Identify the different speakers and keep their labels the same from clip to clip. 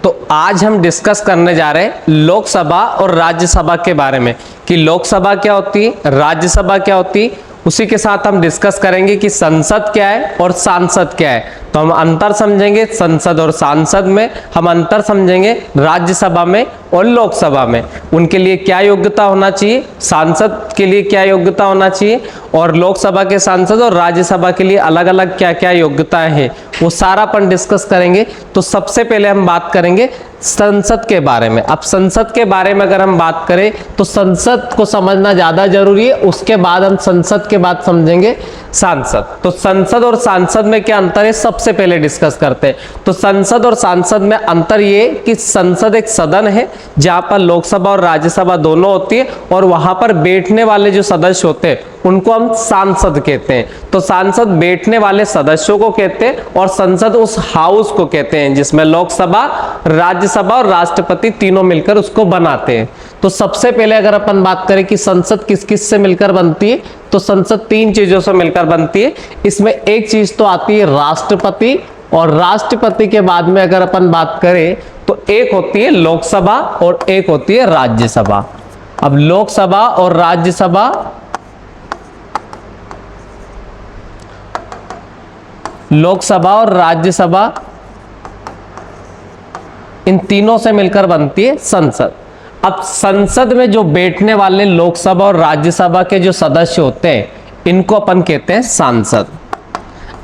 Speaker 1: तो आज हम डिस्कस करने जा रहे हैं लोकसभा और राज्यसभा के बारे में कि लोकसभा क्या होती है, राज्यसभा क्या होती है। उसी के साथ हम डिस्कस करेंगे कि संसद क्या है और सांसद क्या है। तो हम अंतर समझेंगे संसद और सांसद में, हम अंतर समझेंगे राज्यसभा में और लोकसभा में, उनके लिए क्या योग्यता होना चाहिए, सांसद के लिए क्या योग्यता होना चाहिए और लोकसभा के सांसद और राज्यसभा के लिए अलग अलग क्या क्या योग्यताएं हैं, वो सारा अपन डिस्कस करेंगे। तो सबसे पहले हम बात करेंगे संसद के बारे में। अब संसद के बारे में अगर हम बात करें तो संसद को समझना ज्यादा जरूरी है, उसके बाद हम संसद के बाद समझेंगे सांसद। तो संसद और सांसद में क्या अंतर है सबसे पहले डिस्कस करते हैं। तो संसद और सांसद में अंतर ये कि संसद एक सदन है जहां पर लोकसभा और राज्यसभा दोनों होती है और वहां पर बैठने वाले जो सदस्य होते हैं उनको हम सांसद कहते हैं। तो सांसद बैठने वाले सदस्यों को कहते हैं और संसद उस हाउस को कहते हैं जिसमें लोकसभा, राज्यसभा और राष्ट्रपति तीनों मिलकर उसको बनाते हैं। तो सबसे पहले अगर अपन बात करें कि संसद किस किस से मिलकर बनती है, तो संसद तीन चीजों से मिलकर बनती है। इसमें एक चीज तो आती है राष्ट्रपति, और राष्ट्रपति के बाद में अगर अपन बात करें तो एक होती है लोकसभा और एक होती है राज्यसभा। अब लोकसभा और राज्यसभा, लोकसभा और राज्यसभा इन तीनों से मिलकर बनती है संसद। अब संसद में जो बैठने वाले लोकसभा और राज्यसभा के जो सदस्य होते हैं इनको अपन कहते हैं सांसद।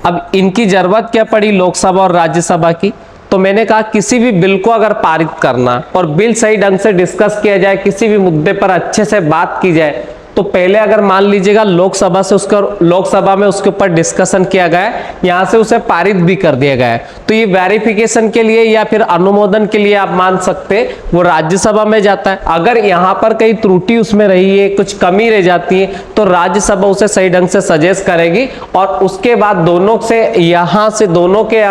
Speaker 1: अब इनकी जरूरत क्या पड़ी लोकसभा और राज्यसभा की, तो मैंने कहा किसी भी बिल को अगर पारित करना और बिल सही ढंग से डिस्कस किया जाए, किसी भी मुद्दे पर अच्छे से बात की जाए, तो पहले अगर मान लीजिएगा लोकसभा से उसका लोकसभा में उसके ऊपर डिस्कशन किया गया है, यहां से उसे पारित भी कर दिया गया है, तो ये वेरिफिकेशन के लिए या फिर अनुमोदन के लिए आप मान सकते हैं वो राज्यसभा में जाता है। अगर यहां पर कई त्रुटि उसमें रही है, कुछ कमी रह जाती है, तो राज्यसभा उसे सही ढंग से सजेस्ट करेगी और उसके बाद दोनों के यहाँ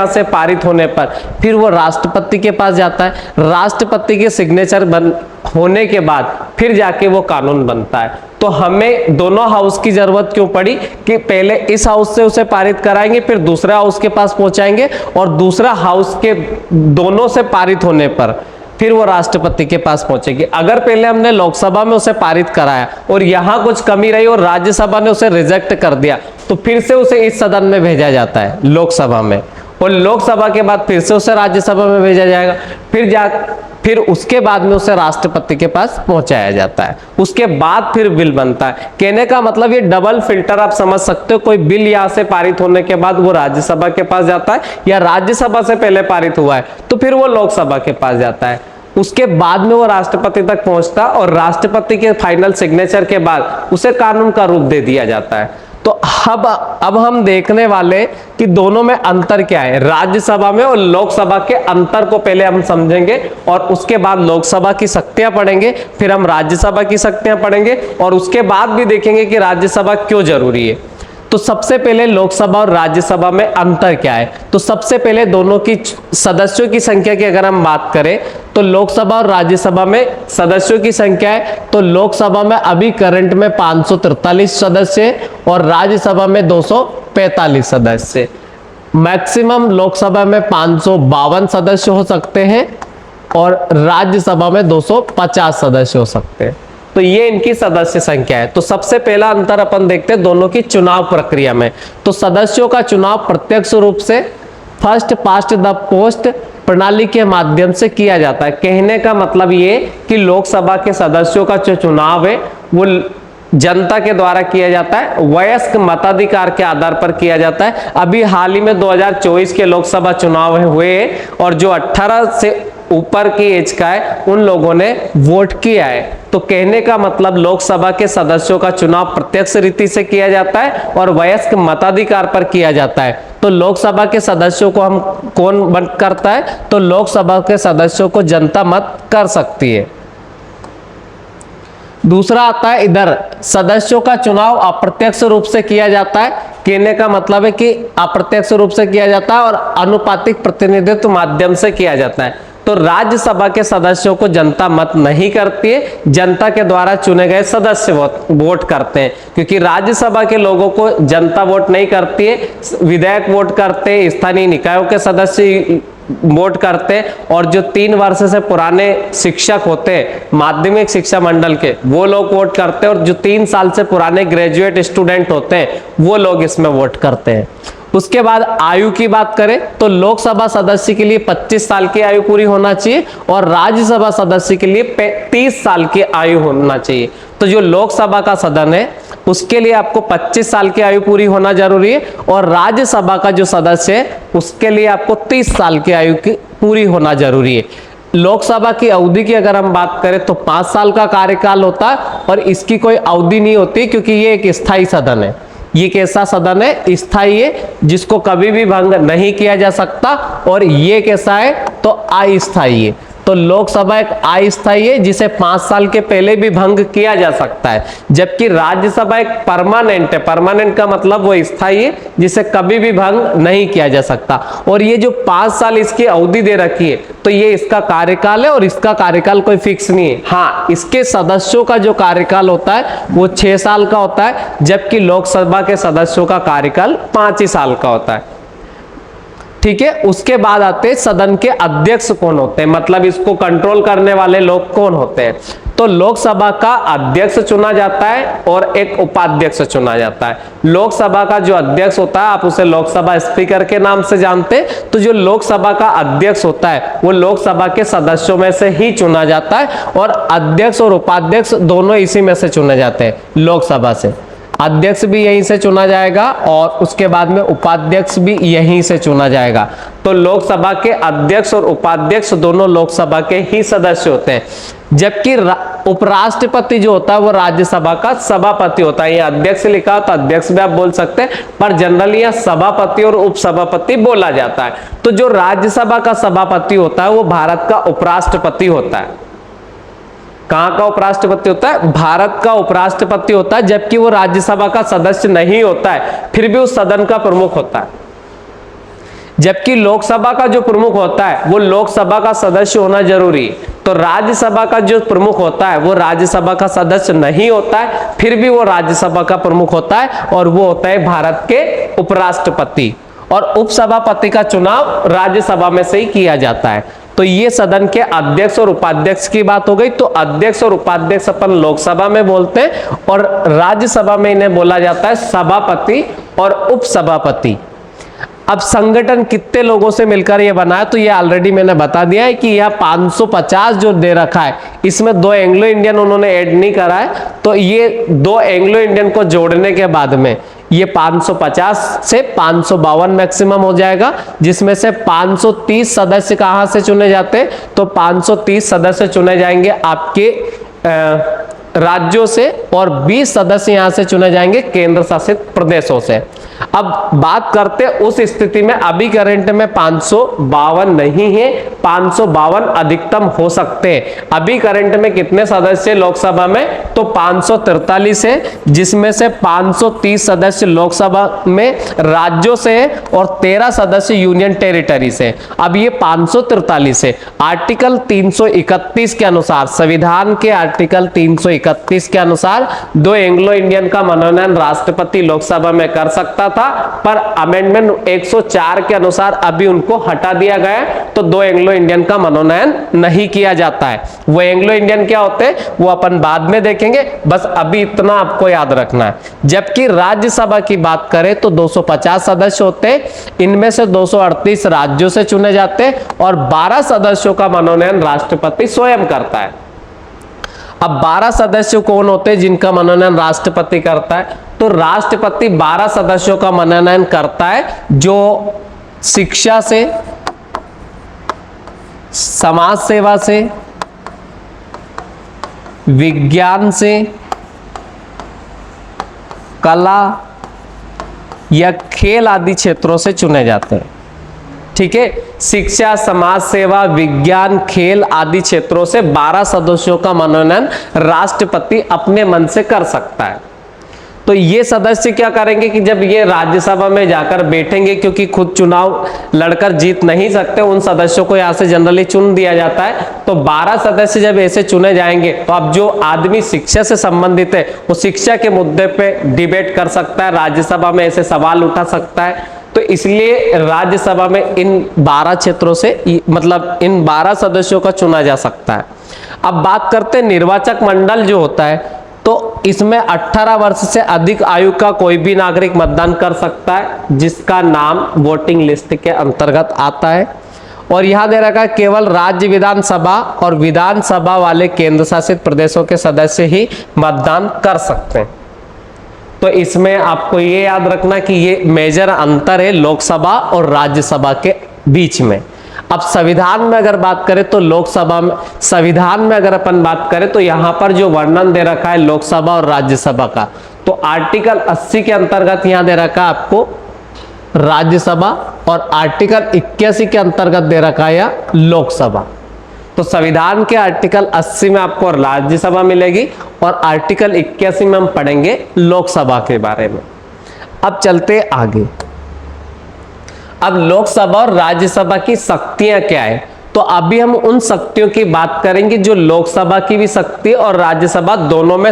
Speaker 1: से पारित होने पर फिर वो राष्ट्रपति के पास जाता है। राष्ट्रपति के सिग्नेचर होने के बाद फिर जाके वो कानून बनता है। तो हमें दोनों हाउस की जरूरत क्यों पड़ी कि पहले इस हाउस से उसे पारित कराएंगे, फिर दूसरे हाउस के पास पहुंचाएंगे और दूसरा हाउस के दोनों से पारित होने पर फिर वो राष्ट्रपति के पास पहुंचेगी। अगर पहले हमने लोकसभा में उसे पारित कराया और यहां कुछ कमी रही और राज्यसभा ने उसे रिजेक्ट कर दिया, तो फिर से उसे इस सदन में भेजा जाता है लोकसभा में, और लोकसभा के बाद फिर से उसे राज्यसभा में भेजा जाएगा, फिर उसके बाद में उसे राष्ट्रपति के पास पहुंचाया जाता है, उसके बाद फिर बिल बनता है। कहने का मतलब ये डबल फिल्टर आप समझ सकते हो। कोई बिल यहां से पारित होने के बाद वो राज्यसभा के पास जाता है, या राज्यसभा से पहले पारित हुआ है तो फिर वो लोकसभा के पास जाता है, उसके बाद में वो राष्ट्रपति तक पहुंचता और राष्ट्रपति के फाइनल सिग्नेचर के बाद उसे कानून का रूप दे दिया जाता है। तो अब हम देखने वाले कि दोनों में अंतर क्या है, राज्यसभा में और लोकसभा के अंतर को पहले हम समझेंगे और उसके बाद लोकसभा की शक्तियां पढ़ेंगे, फिर हम राज्यसभा की शक्तियां पढ़ेंगे और उसके बाद भी देखेंगे कि राज्यसभा क्यों जरूरी है। तो सबसे पहले लोकसभा और राज्यसभा में अंतर क्या है, तो सबसे पहले दोनों की सदस्यों की संख्या की अगर हम बात करें तो लोकसभा और राज्यसभा में सदस्यों की संख्या है, तो लोकसभा में अभी करंट में 543 सदस्य और राज्यसभा में 245 सदस्य। मैक्सिमम लोकसभा में 552 सदस्य हो सकते हैं और राज्यसभा में 250 सदस्य हो सकते हैं। तो ये इनकी सदस्य संख्या है। तो सबसे पहला अंतर अपन देखते हैं दोनों की चुनाव प्रक्रिया में। तो सदस्यों का चुनाव प्रत्यक्ष रूप से फर्स्ट पास्ट द पोस्ट प्रणाली के माध्यम से किया जाता है। कहने का मतलब ये कि लोकसभा के सदस्यों का जो चुनाव है वो जनता के द्वारा किया जाता है, वयस्क मताधिकार के आधार पर किया जाता है। अभी हाल ही में 2024 के लोकसभा चुनाव हुए और जो 18 से ऊपर की एज का है उन लोगों ने वोट किया है। तो कहने का मतलब लोकसभा के सदस्यों का चुनाव प्रत्यक्ष रीति से किया जाता है और वयस्क मताधिकार पर किया जाता है। तो लोकसभा के सदस्यों को हम कौन मत करता है, तो लोकसभा के सदस्यों को जनता मत कर सकती है। दूसरा आता है इधर सदस्यों का चुनाव अप्रत्यक्ष रूप से किया जाता है। कहने का मतलब है कि अप्रत्यक्ष रूप से किया जाता है और अनुपातिक प्रतिनिधित्व माध्यम से किया जाता है। तो राज्यसभा के सदस्यों को जनता मत नहीं करती है, जनता के द्वारा चुने गए सदस्य वोट करते हैं, क्योंकि राज्यसभा के लोगों को जनता वोट नहीं करती है, विधायक वोट करते हैं, स्थानीय निकायों के सदस्य वोट करते हैं, और जो 3 वर्ष से पुराने शिक्षक होते हैं माध्यमिक शिक्षा मंडल के, वो लोग वोट करते हैं, और जो 3 साल से पुराने ग्रेजुएट स्टूडेंट होते हैं वो लोग इसमें वोट करते हैं। उसके बाद आयु की बात करें तो लोकसभा सदस्य के लिए 25 साल की आयु पूरी होना चाहिए, और राज्यसभा सदस्य के लिए 30 साल की आयु होना चाहिए। तो जो लोकसभा का सदन है उसके लिए आपको 25 साल की आयु पूरी होना जरूरी है, और राज्यसभा का जो सदस्य है उसके लिए आपको 30 साल की आयु की पूरी होना जरूरी है। लोकसभा की अवधि की अगर हम बात करें तो 5 साल का कार्यकाल होता है, और इसकी कोई अवधि नहीं होती क्योंकि ये एक स्थायी सदन है। ये कैसा सदन है? स्थायी है, जिसको कभी भी भंग नहीं किया जा सकता। और ये कैसा है? तो अस्थायी है। तो लोकसभा एक अस्थायी है जिसे 5 साल के पहले भी भंग किया जा सकता है, जबकि राज्यसभा एक परमानेंट है। परमानेंट का मतलब वो स्थायी है जिसे कभी भी भंग नहीं किया जा सकता। और ये जो 5 साल इसकी अवधि दे रखी है तो ये इसका कार्यकाल है, और इसका कार्यकाल कोई फिक्स नहीं है। हाँ, इसके सदस्यों का जो कार्यकाल होता है वो 6 साल का होता है, जबकि लोकसभा के सदस्यों का कार्यकाल 5 ही साल का होता है। ठीक है। उसके बाद आते हैं सदन के अध्यक्ष कौन होते हैं, मतलब इसको कंट्रोल करने वाले लोग कौन होते हैं। तो लोकसभा का अध्यक्ष चुना जाता है और एक उपाध्यक्ष चुना जाता है। लोकसभा का जो अध्यक्ष होता है आप उसे लोकसभा स्पीकर के नाम से जानते हैं। तो जो लोकसभा का अध्यक्ष होता है वो लोकसभा के सदस्यों में से ही चुना जाता है, और अध्यक्ष और उपाध्यक्ष दोनों इसी में से चुने जाते हैं। लोकसभा से अध्यक्ष भी यहीं से चुना जाएगा, और उसके बाद में उपाध्यक्ष भी यहीं से चुना जाएगा। तो लोकसभा के अध्यक्ष और उपाध्यक्ष दोनों लोकसभा के ही सदस्य होते हैं, जबकि उपराष्ट्रपति जो होता है वो राज्यसभा का सभापति होता है। ये अध्यक्ष लिखा हो तो अध्यक्ष भी आप बोल सकते हैं, पर जनरली यहाँ सभापति और उपसभापति बोला जाता है। तो जो राज्यसभा का सभापति होता है वो भारत का उपराष्ट्रपति होता है। कहां का उपराष्ट्रपति होता है? भारत का उपराष्ट्रपति होता है, जबकि वो राज्यसभा का सदस्य नहीं होता है, फिर भी उस सदन का प्रमुख होता है। जबकि लोकसभा का जो प्रमुख होता है वो लोकसभा का सदस्य होना जरूरी है। तो राज्यसभा का जो प्रमुख होता है वो राज्यसभा का सदस्य नहीं होता है, फिर भी वो राज्यसभा का प्रमुख होता है, और वो होता है भारत के उपराष्ट्रपति। और उपसभापति का चुनाव राज्यसभा में से ही किया जाता है। तो ये सदन के अध्यक्ष और उपाध्यक्ष की बात हो गई। तो अध्यक्ष और उपाध्यक्ष अपन लोकसभा में बोलते हैं, और राज्यसभा में इन्हें बोला जाता है सभापति और उपसभापति। अब संगठन कितने लोगों से मिलकर ये बना है, तो ये ऑलरेडी मैंने बता दिया है कि यह 550 जो दे रखा है, इसमें 2 एंग्लो इंडियन उन्होंने ऐड नहीं करा है। तो ये 2 एंग्लो इंडियन को जोड़ने के बाद में ये 550 से 552 मैक्सिमम हो जाएगा, जिसमें से 530 सदस्य कहां से चुने जाते हैं, तो 530 सदस्य चुने जाएंगे आपके राज्यों से, और 20 सदस्य यहां से चुने जाएंगे केंद्र शासित प्रदेशों से। अब बात करते उस स्थिति में, अभी करंट में 552 नहीं है, 552 अधिकतम हो सकते हैं। अभी करंट में कितने सदस्य लोकसभा में, तो 543 है, जिसमें से 530 सदस्य लोकसभा में राज्यों से है, और 13 सदस्य यूनियन टेरिटरी से। अब ये 543 है। आर्टिकल 331 के अनुसार, संविधान के आर्टिकल 331 के अनुसार 2 एंग्लो इंडियन का मनोनयन राष्ट्रपति लोकसभा में कर सकता था, पर अमेंडमेंट 104 के अनुसार अभी उनको हटा दिया गया, तो 2 एंग्लो इंडियन का मनोनयन नहीं किया जाता है। वो एंग्लो इंडियन क्या होते हैं वो अपन बाद में देखेंगे, बस अभी इतना आपको याद रखना है। जबकि राज्यसभा की बात करें तो 250 सदस्य होते हैं, इनमें से 238 राज्यों से चुने जाते हैं, और 12 सदस्यों का मनोनयन राष्ट्रपति स्वयं करता है। अब 12 सदस्य कौन होते हैं जिनका मनोनयन राष्ट्रपति करता है, तो राष्ट्रपति 12 सदस्यों का मनोनयन करता है जो शिक्षा से, समाज सेवा से, विज्ञान से, कला या खेल आदि क्षेत्रों से चुने जाते हैं। ठीक है, शिक्षा, समाज सेवा, विज्ञान, खेल आदि क्षेत्रों से 12 सदस्यों का मनोनयन राष्ट्रपति अपने मन से कर सकता है। तो ये सदस्य क्या करेंगे कि जब ये राज्यसभा में जाकर बैठेंगे, क्योंकि खुद चुनाव लड़कर जीत नहीं सकते, उन सदस्यों को यहाँ से जनरली चुन दिया जाता है। तो 12 सदस्य जब ऐसे चुने जाएंगे तो अब जो आदमी शिक्षा से संबंधित है वो शिक्षा के मुद्दे पे डिबेट कर सकता है, राज्यसभा में ऐसे सवाल उठा सकता है। तो तो इसलिए राज्यसभा में इन 12 क्षेत्रों से मतलब इन 12 सदस्यों का चुना जा सकता है। अब बात करते हैं निर्वाचक मंडल जो होता है, तो इसमें 18 वर्ष से अधिक आयु का कोई भी नागरिक मतदान कर सकता है जिसका नाम वोटिंग लिस्ट के अंतर्गत आता है। और यहां दे रखा है केवल राज्य विधानसभा और विधानसभा वाले केंद्र शासित प्रदेशों के सदस्य ही मतदान कर सकते हैं। तो इसमें आपको ये याद रखना कि ये मेजर अंतर है लोकसभा और राज्यसभा के बीच में। अब संविधान में अगर बात करें तो लोकसभा में, संविधान में अगर अपन बात करें तो यहाँ पर जो वर्णन दे रखा है लोकसभा और राज्यसभा का, तो आर्टिकल 80 के अंतर्गत यहाँ दे रखा है आपको राज्यसभा और आर्टिकल 81 के अंतर्गत दे रखा है लोकसभा। तो संविधान के आर्टिकल 80 में आपको राज्यसभा मिलेगी और आर्टिकल 81 में हम पढ़ेंगे लोकसभा के बारे में। अब चलते आगे। अब लोकसभा और राज्यसभा की शक्तियां क्या है, तो अभी हम उन शक्तियों की बात करेंगे जो लोकसभा की भी शक्ति और राज्यसभा दोनों में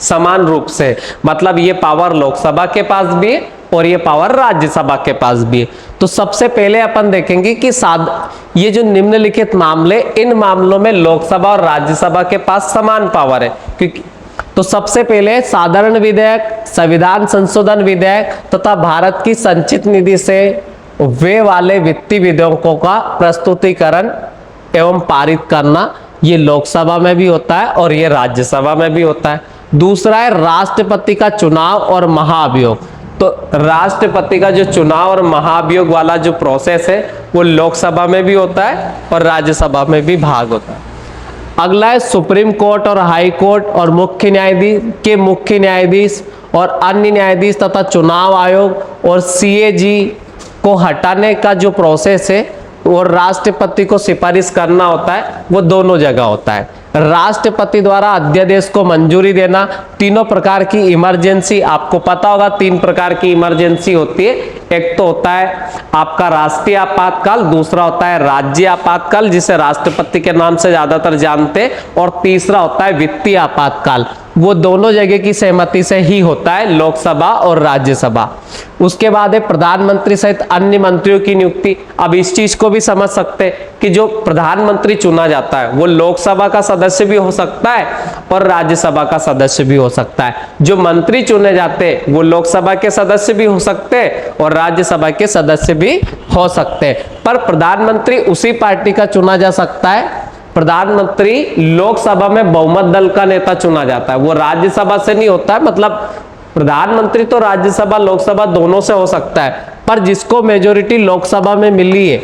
Speaker 1: समान रूप से, मतलब ये पावर लोकसभा के पास भी है और ये पावर राज्यसभा के पास भी है। तो सबसे पहले अपन देखेंगे कि ये जो निम्नलिखित मामले, इन मामलों में लोकसभा और राज्यसभा के पास समान पावर है। क्योंकि तो सबसे पहले साधारण विधेयक, संविधान संशोधन विधेयक तथा भारत की संचित निधि से वे वाले वित्तीय विधेयकों का प्रस्तुतिकरण एवं पारित करना, ये लोकसभा में भी होता है और ये राज्यसभा में भी होता है। दूसरा है राष्ट्रपति का चुनाव और महाभियोग। तो राष्ट्रपति का जो चुनाव और महाभियोग वाला जो प्रोसेस है वो लोकसभा में भी होता है और राज्यसभा में भी भाग होता है। अगला है सुप्रीम कोर्ट और हाई कोर्ट और मुख्य न्यायाधीश और अन्य न्यायाधीश तथा चुनाव आयोग और सीएजी को हटाने का जो प्रोसेस है और राष्ट्रपति को सिफारिश करना होता है, वो दोनों जगह होता है। राष्ट्रपति द्वारा अध्यादेश को मंजूरी देना, तीनों प्रकार की इमरजेंसी, आपको पता होगा 3 प्रकार की इमरजेंसी होती है। एक तो होता है आपका राष्ट्रीय आपातकाल, दूसरा होता है राज्य आपातकाल जिसे राष्ट्रपति के नाम से ज्यादातर जानते हैं, और तीसरा होता है वित्तीय आपातकाल। वो दोनों जगह की सहमति से ही होता है, लोकसभा और राज्यसभा। उसके बाद है प्रधानमंत्री सहित अन्य मंत्रियों की नियुक्ति। अब इस चीज को भी समझ सकते हैं कि जो प्रधानमंत्री चुना जाता है वो लोकसभा का सदस्य भी हो सकता है और राज्यसभा का सदस्य भी हो सकता है। जो मंत्री चुने जाते हैं वो लोकसभा के सदस्य भी हो सकते हैं और राज्यसभा के सदस्य भी हो सकते हैं। पर प्रधानमंत्री उसी पार्टी का चुना जा सकता है। प्रधानमंत्री लोकसभा में बहुमत दल का नेता चुना जाता है, वो राज्यसभा से नहीं होता है। मतलब प्रधानमंत्री तो राज्यसभा लोकसभा दोनों से हो सकता है, पर जिसको मेजोरिटी लोकसभा में मिली है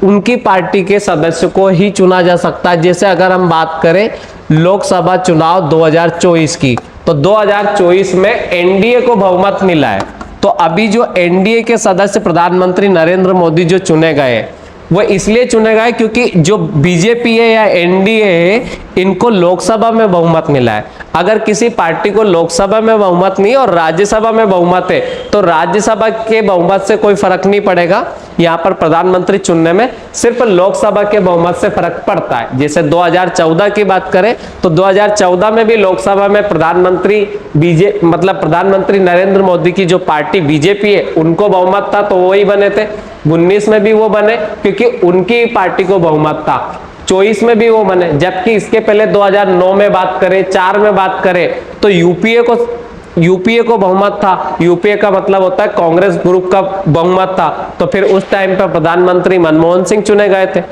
Speaker 1: उनकी पार्टी के सदस्य को ही चुना जा सकता है। जैसे अगर हम बात करें लोकसभा चुनाव 2024 की, तो 2024 में एनडीए को बहुमत मिला है। तो अभी जो एनडीए के सदस्य प्रधानमंत्री नरेंद्र मोदी जो चुने गए, वो इसलिए चुने गए क्योंकि जो बीजेपी है या एनडीए है, इनको लोकसभा में बहुमत मिला है। अगर किसी पार्टी को लोकसभा में बहुमत नहीं और राज्यसभा में बहुमत है, तो राज्यसभा के बहुमत से कोई फर्क नहीं पड़ेगा। यहाँ पर प्रधानमंत्री चुनने में सिर्फ लोकसभा के बहुमत से फर्क पड़ता है। जैसे 2014 की बात करें तो 2014 में भी लोकसभा में प्रधानमंत्री प्रधानमंत्री नरेंद्र मोदी की जो पार्टी बीजेपी है उनको बहुमत था, तो वही बने थे। 19 में भी वो बने क्योंकि उनकी पार्टी को बहुमत था। 24 में भी वो बने। जबकि इसके पहले 2009 में बात करें, 4 में बात करें तो यूपीए को बहुमत था। यूपीए का मतलब होता है कांग्रेस ग्रुप का बहुमत था। तो फिर उस टाइम पर प्रधानमंत्री मनमोहन सिंह चुने गए थे।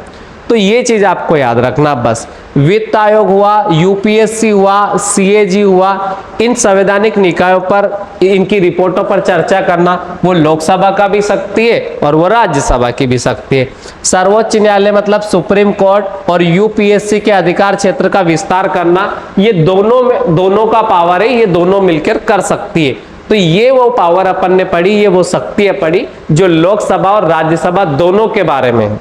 Speaker 1: तो ये चीज आपको याद रखना बस। वित्त आयोग हुआ, यूपीएससी हुआ, सीएजी हुआ, इन संवैधानिक निकायों पर इनकी रिपोर्टों पर चर्चा करना, वो लोकसभा का भी शक्ति है और वो राज्यसभा की भी शक्ति है। सर्वोच्च न्यायालय मतलब सुप्रीम कोर्ट और यूपीएससी के अधिकार क्षेत्र का विस्तार करना, ये दोनों का पावर है, ये दोनों मिलकर कर सकती है। तो ये वो पावर अपन ने पढ़ी, ये वो शक्तियां पढ़ी जो लोकसभा और राज्यसभा दोनों के बारे में है।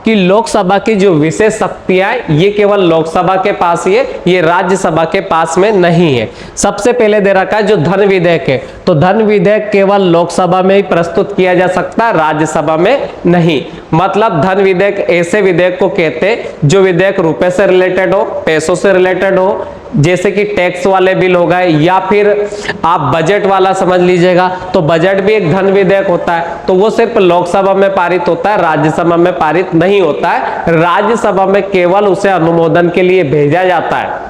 Speaker 1: कि लोकसभा की जो विशेष शक्तियां ये केवल लोकसभा के पास ही है, ये राज्यसभा के पास में नहीं है। सबसे पहले दे रखा है जो धन विधेयक है, तो धन विधेयक केवल लोकसभा में ही प्रस्तुत किया जा सकता है, राज्यसभा में नहीं। मतलब धन विधेयक ऐसे विधेयक को कहते हैं जो विधेयक रुपए से रिलेटेड हो, पैसों से रिलेटेड हो जैसे कि टैक्स वाले बिल हो गए, या फिर आप बजट वाला समझ लीजिएगा, तो बजट भी एक धन विधेयक होता है, तो वो सिर्फ लोकसभा में पारित होता है, राज्यसभा में पारित नहीं होता है। राज्यसभा में केवल उसे अनुमोदन के लिए भेजा जाता है।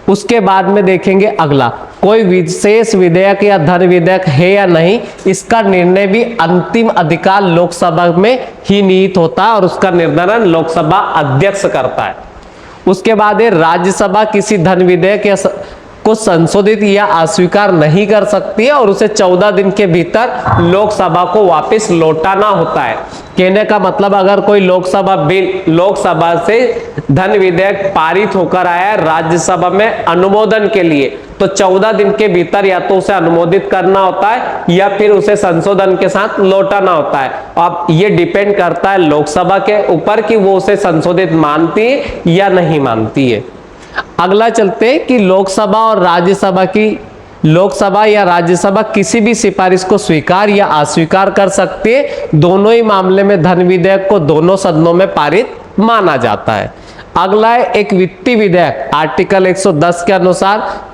Speaker 1: उसके बाद में देखेंगे अगला, कोई विशेष विधेयक या धन विधेयक है या नहीं, इसका निर्णय भी अंतिम अधिकार लोकसभा में ही निहित होता है और उसका निर्धारण लोकसभा अध्यक्ष करता है। उसके बाद है राज्यसभा किसी धन विधेयक या को संशोधित या अस्वीकार नहीं कर सकती है और उसे 14 दिन के भीतर लोकसभा को वापस लौटाना होता है। कहने का मतलब अगर कोई लोकसभा से धन विधेयक पारित होकर आया है राज्यसभा में अनुमोदन के लिए, तो 14 दिन के भीतर या तो उसे अनुमोदित करना होता है या फिर उसे संशोधन के साथ लौटाना होता है। अब ये डिपेंड करता है लोकसभा के ऊपर कि वो उसे संशोधित मानती है या नहीं मानती है। अगला चलते हैं कि लोकसभा या राज्यसभा किसी भी सिफारिश को स्वीकार या अस्वीकार कर सकती है। दोनों ही मामले में धन विधेयक को दोनों सदनों में पारित माना जाता है। अगला है एक वित्तीय विधेयक। आर्टिकल 110 के अनुसार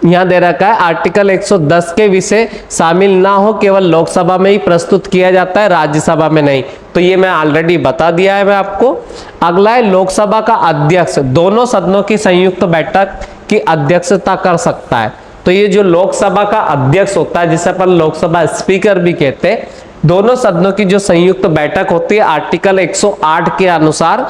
Speaker 1: यहां दे रखा है, आर्टिकल 110 के विषय शामिल ना हो, केवल लोकसभा में ही प्रस्तुत किया जाता है, राज्यसभा में नहीं। तो ये मैं ऑलरेडी बता दिया है मैं आपको। अगला है लोकसभा का अध्यक्ष दोनों सदनों की संयुक्त बैठक की अध्यक्षता कर सकता है। तो ये जो लोकसभा का अध्यक्ष होता है, जिसे अपन लोकसभा स्पीकर भी कहते हैं, दोनों सदनों की जो संयुक्त बैठक होती है आर्टिकल 108 के अनुसार,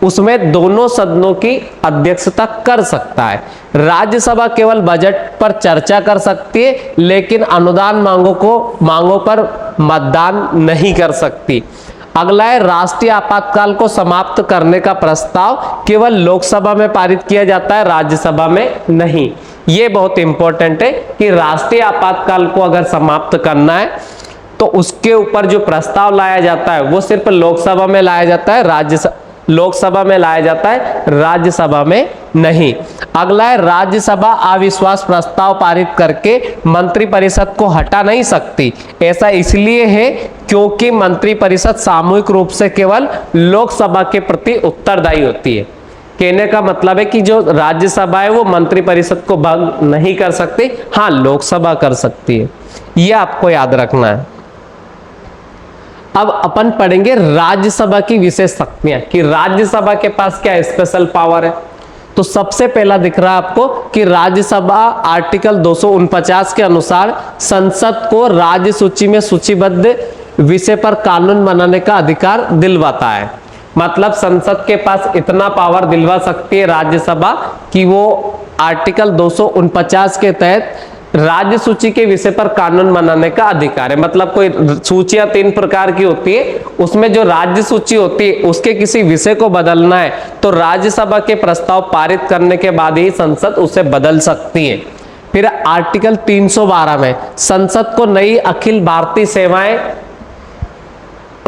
Speaker 1: उसमें दोनों सदनों की अध्यक्षता कर सकता है। राज्यसभा केवल बजट पर चर्चा कर सकती है, लेकिन अनुदान मांगों पर मतदान नहीं कर सकती। अगला है राष्ट्रीय आपातकाल को समाप्त करने का प्रस्ताव केवल लोकसभा में पारित किया जाता है, राज्यसभा में नहीं। ये बहुत इंपॉर्टेंट है कि राष्ट्रीय आपातकाल को अगर समाप्त करना है तो उसके ऊपर जो प्रस्ताव लाया जाता है वो सिर्फ लोकसभा में लाया जाता है, राज्यसभा में नहीं। अगला है राज्यसभा अविश्वास प्रस्ताव पारित करके मंत्रिपरिषद को हटा नहीं सकती। ऐसा इसलिए है क्योंकि मंत्रिपरिषद सामूहिक रूप से केवल लोकसभा के प्रति उत्तरदायी होती है। कहने का मतलब है कि जो राज्यसभा है वो मंत्रिपरिषद को भंग नहीं कर सकती, हाँ लोकसभा कर सकती है। यह आपको याद रखना है। अब अपन पढ़ेंगे राज्यसभा की विशेष शक्तियां कि राज्यसभा के पास क्या स्पेशल पावर है। तो सबसे पहला दिख रहा है आपको कि राज्यसभा आर्टिकल 249 के अनुसार संसद को राज्य सूची में सूचीबद्ध विषय पर कानून बनाने का अधिकार दिलवाता है। मतलब संसद के पास इतना पावर दिलवा सकती है राज्यसभा कि वो आर्टिकल 249 के तहत राज्य सूची के विषय पर कानून बनाने का अधिकार है। मतलब कोई सूचियां 3 प्रकार की होती है, उसमें जो राज्य सूची होती है उसके किसी विषय को बदलना है तो राज्यसभा के प्रस्ताव पारित करने के बाद ही संसद उसे बदल सकती है। फिर आर्टिकल 312 में संसद को नई अखिल भारतीय सेवाएं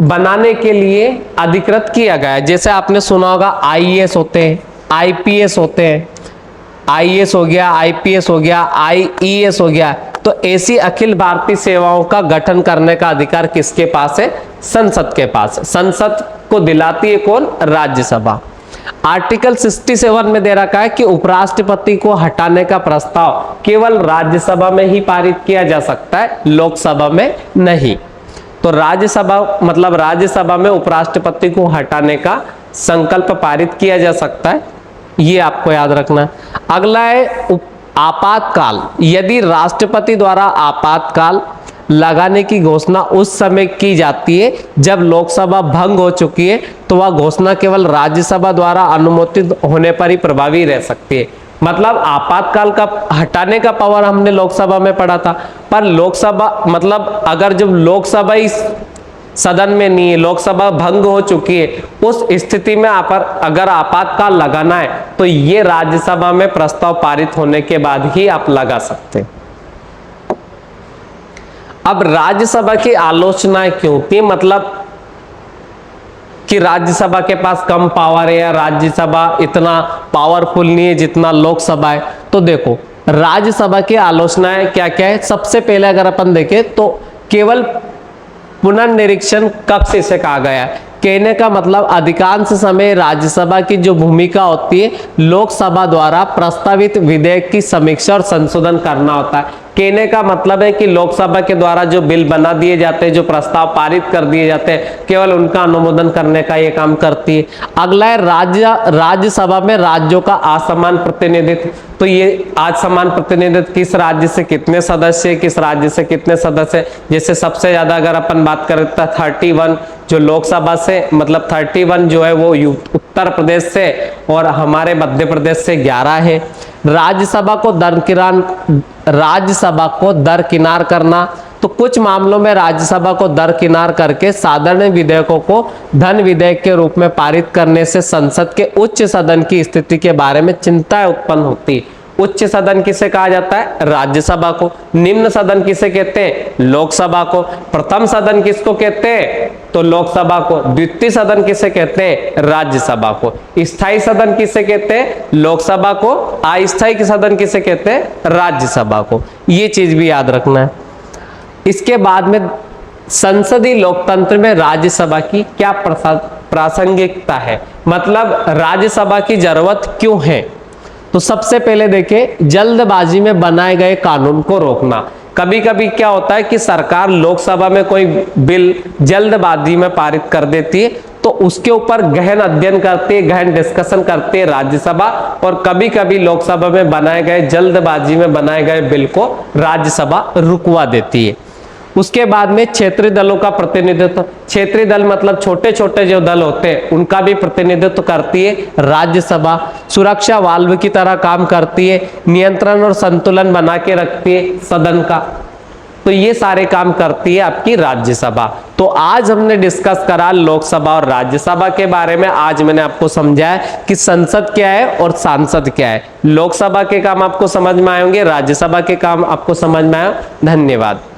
Speaker 1: बनाने के लिए अधिकृत किया गया है। जैसे आपने सुना होगा IAS होते हैं, IPS होते हैं, IAS हो गया, IPS हो गया, IES हो गया। तो ऐसी अखिल भारतीय सेवाओं का गठन करने का अधिकार किसके पास है? संसद के पास। संसद को दिलाती है कौन? राज्यसभा। आर्टिकल 67 में दे रखा है कि उपराष्ट्रपति को हटाने का प्रस्ताव केवल राज्यसभा में ही पारित किया जा सकता है, लोकसभा में नहीं। तो राज्यसभा में उपराष्ट्रपति को हटाने का संकल्प पारित किया जा सकता है, ये आपको याद रखना। अगला है आपातकाल। यदि राष्ट्रपति द्वारा आपातकाल लगाने की घोषणा उस समय की जाती है जब लोकसभा भंग हो चुकी है, तो वह घोषणा केवल राज्यसभा द्वारा अनुमोदित होने पर ही प्रभावी रह सकती है। मतलब आपातकाल का हटाने का पावर हमने लोकसभा में पढ़ा था, पर अगर जब लोकसभा इस सदन में नहीं है, लोकसभा भंग हो चुकी है, उस स्थिति में अगर आपातकाल लगाना है तो ये राज्यसभा में प्रस्ताव पारित होने के बाद ही आप लगा सकते हैं। अब राज्यसभा की आलोचनाएं क्यों होती है? मतलब कि राज्यसभा के पास कम पावर है या राज्यसभा इतना पावरफुल नहीं है जितना लोकसभा है। तो देखो राज्यसभा की आलोचनाएं क्या क्या है। सबसे पहले अगर अपन देखें तो केवल पुनर्निरीक्षण कक्ष इसे कहा गया है कहने का मतलब अधिकांश समय राज्यसभा की जो भूमिका होती है लोकसभा द्वारा प्रस्तावित विधेयक की समीक्षा और संशोधन करना होता है। कहने का मतलब है कि लोकसभा के द्वारा जो बिल बना दिए जाते हैं, जो प्रस्ताव पारित कर दिए जाते हैं, केवल उनका अनुमोदन करने का ये काम करती है। अगला है राज्यसभा में राज्यों का असमान प्रतिनिधित्व। तो ये असमान प्रतिनिधित्व किस राज्य से कितने सदस्य, किस राज्य से कितने सदस्य, जैसे सबसे ज्यादा अगर अपन बात करें तो 31 जो लोकसभा से, मतलब 31 जो है वो उत्तर प्रदेश से और हमारे मध्य प्रदेश से 11 है। राज्यसभा को दरकिनार करना, तो कुछ मामलों में राज्यसभा को दरकिनार करके साधारण विधेयकों को धन विधेयक के रूप में पारित करने से संसद के उच्च सदन की स्थिति के बारे में चिंताएं उत्पन्न होती है। उच्च सदन किसे कहा जाता है? राज्यसभा को। निम्न सदन किसे कहते हैं? लोकसभा को। प्रथम सदन किसको कहते हैं? तो लोकसभा को। द्वितीय सदन किसे कहते हैं? राज्यसभा को। स्थायी सदन किसे कहते हैं? लोकसभा को। अस्थायी सदन किसे कहते हैं? राज्यसभा को। ये चीज भी याद रखना है। इसके बाद में संसदीय लोकतंत्र में राज्यसभा की क्या प्रासंगिकता है, मतलब राज्यसभा की जरूरत क्यों है? तो सबसे पहले देखें, जल्दबाजी में बनाए गए कानून को रोकना। कभी कभी क्या होता है कि सरकार लोकसभा में कोई बिल जल्दबाजी में पारित कर देती है, तो उसके ऊपर गहन अध्ययन करती है, गहन डिस्कशन करती है राज्यसभा, और कभी कभी लोकसभा में बनाए गए जल्दबाजी में बनाए गए बिल को राज्यसभा रुकवा देती है। उसके बाद में क्षेत्रीय दलों का प्रतिनिधित्व। क्षेत्रीय दल मतलब छोटे छोटे जो दल होते हैं उनका भी प्रतिनिधित्व करती है राज्यसभा। सुरक्षा वाल्व की तरह काम करती है, नियंत्रण और संतुलन बना के रखती है सदन का। तो ये सारे काम करती है आपकी राज्यसभा। तो आज हमने डिस्कस करा लोकसभा और राज्यसभा के बारे में। आज मैंने आपको समझाया कि संसद क्या है और सांसद क्या है। लोकसभा के काम आपको समझ में आए होंगे, राज्यसभा के काम आपको समझ में आए। धन्यवाद।